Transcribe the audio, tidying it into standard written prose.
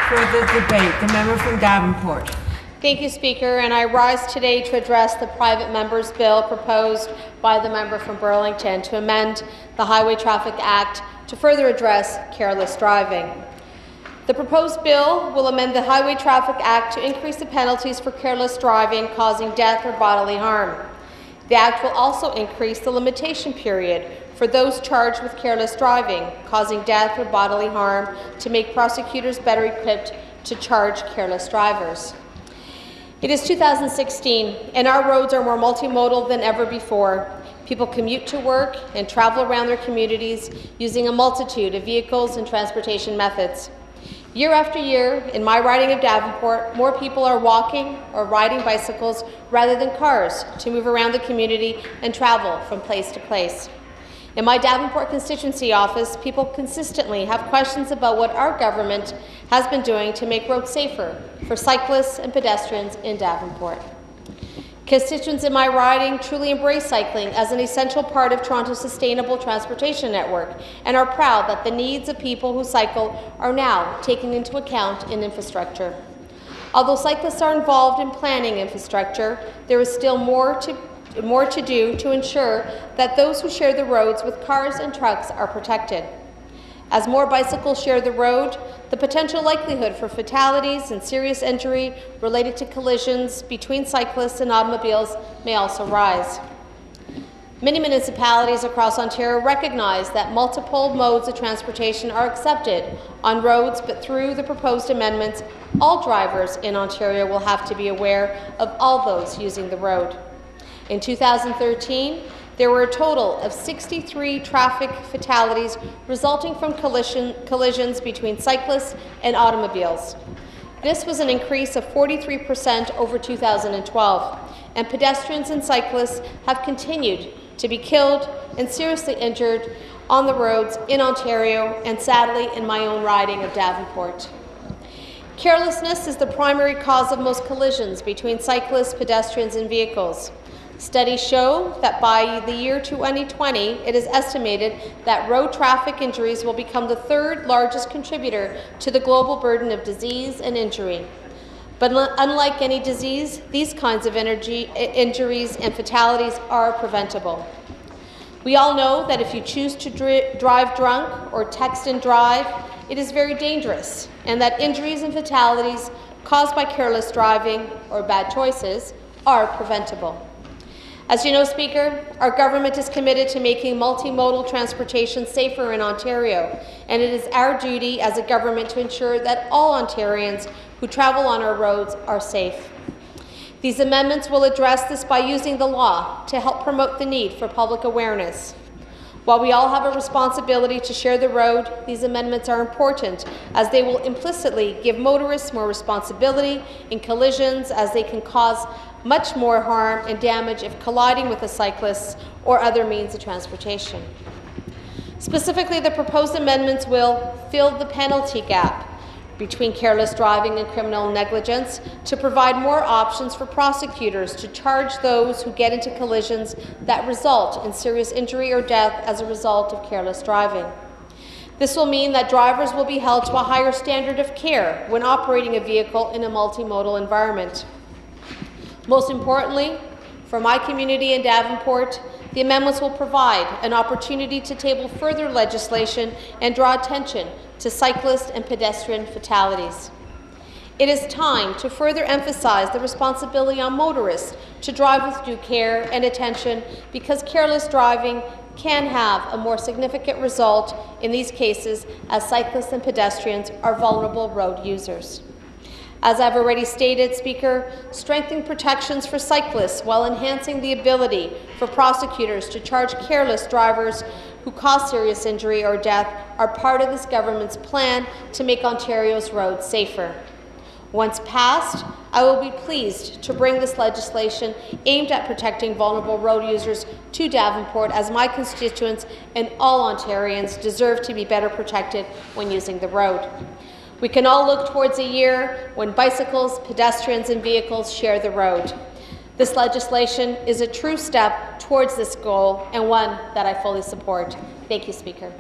further debate. The member from Davenport. Thank you, Speaker, and I rise today to address the private member's bill proposed by the member from Burlington to amend the Highway Traffic Act to further address careless driving. The proposed bill will amend the Highway Traffic Act to increase the penalties for careless driving causing death or bodily harm. The Act will also increase the limitation period for those charged with careless driving causing death or bodily harm to make prosecutors better equipped to charge careless drivers. It is 2016, and our roads are more multimodal than ever before. People commute to work and travel around their communities using a multitude of vehicles and transportation methods. Year after year, in my riding of Davenport, more people are walking or riding bicycles rather than cars to move around the community and travel from place to place. In my Davenport constituency office, people consistently have questions about what our government has been doing to make roads safer for cyclists and pedestrians in Davenport. Constituents in my riding truly embrace cycling as an essential part of Toronto's sustainable transportation network and are proud that the needs of people who cycle are now taken into account in infrastructure. Although cyclists are involved in planning infrastructure, there is still more to do to ensure that those who share the roads with cars and trucks are protected. As more bicycles share the road, the potential likelihood for fatalities and serious injury related to collisions between cyclists and automobiles may also rise. Many municipalities across Ontario recognize that multiple modes of transportation are accepted on roads, but through the proposed amendments, all drivers in Ontario will have to be aware of all those using the road. In 2013, there were a total of 63 traffic fatalities resulting from collisions between cyclists and automobiles. This was an increase of 43% over 2012, and pedestrians and cyclists have continued to be killed and seriously injured on the roads in Ontario and sadly in my own riding of Davenport. Carelessness is the primary cause of most collisions between cyclists, pedestrians, and vehicles. Studies show that by the year 2020, it is estimated that road traffic injuries will become the third largest contributor to the global burden of disease and injury. But unlike any disease, these kinds of injuries and fatalities are preventable. We all know that if you choose to drive drunk or text and drive, it is very dangerous, and that injuries and fatalities caused by careless driving or bad choices are preventable. As you know, Speaker, our government is committed to making multimodal transportation safer in Ontario, and it is our duty as a government to ensure that all Ontarians who travel on our roads are safe. These amendments will address this by using the law to help promote the need for public awareness. While we all have a responsibility to share the road, these amendments are important as they will implicitly give motorists more responsibility in collisions, as they can cause much more harm and damage if colliding with a cyclist or other means of transportation. Specifically, the proposed amendments will fill the penalty gap between careless driving and criminal negligence to provide more options for prosecutors to charge those who get into collisions that result in serious injury or death as a result of careless driving. This will mean that drivers will be held to a higher standard of care when operating a vehicle in a multimodal environment. Most importantly, for my community in Davenport, the amendments will provide an opportunity to table further legislation and draw attention to cyclist and pedestrian fatalities. It is time to further emphasize the responsibility on motorists to drive with due care and attention, because careless driving can have a more significant result in these cases, as cyclists and pedestrians are vulnerable road users. As I've already stated, Speaker, strengthening protections for cyclists while enhancing the ability for prosecutors to charge careless drivers who cause serious injury or death are part of this government's plan to make Ontario's roads safer. Once passed, I will be pleased to bring this legislation aimed at protecting vulnerable road users to Davenport, as my constituents and all Ontarians deserve to be better protected when using the road. We can all look towards a year when bicycles, pedestrians, and vehicles share the road. This legislation is a true step towards this goal, and one that I fully support. Thank you, Speaker.